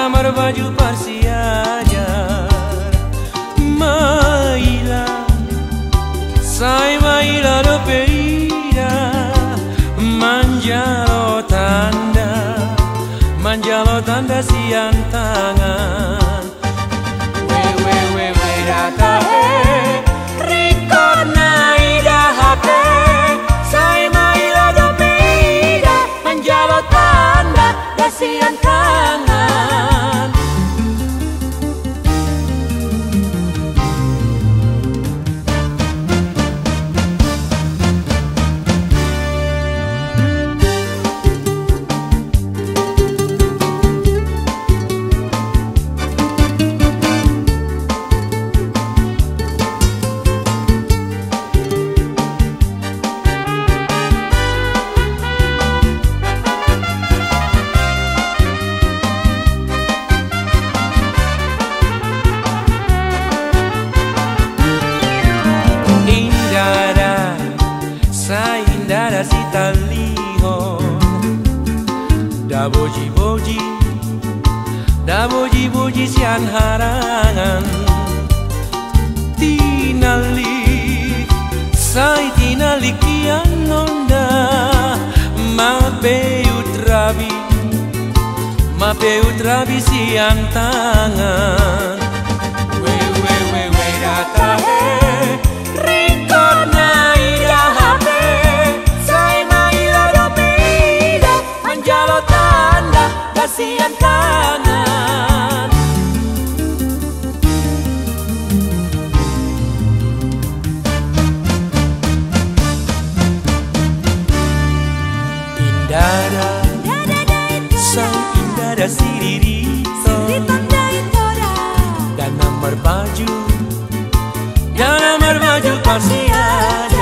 amar baju parsiajar Maila Sai maila do peira Manjalo tanda sian tangan we data Rikor naida hake Sai maila do peira Manjalo tanda sian tangan Indara si taliho Da boji sian harangan Tinali Sai tinali kian onda Mape utrabi sian tangan We data Rikor naida hape Sai maila do peira Manjalo tanda kasihan tangan Indara Sang Indara Siririto Dan amar baju Parsiajar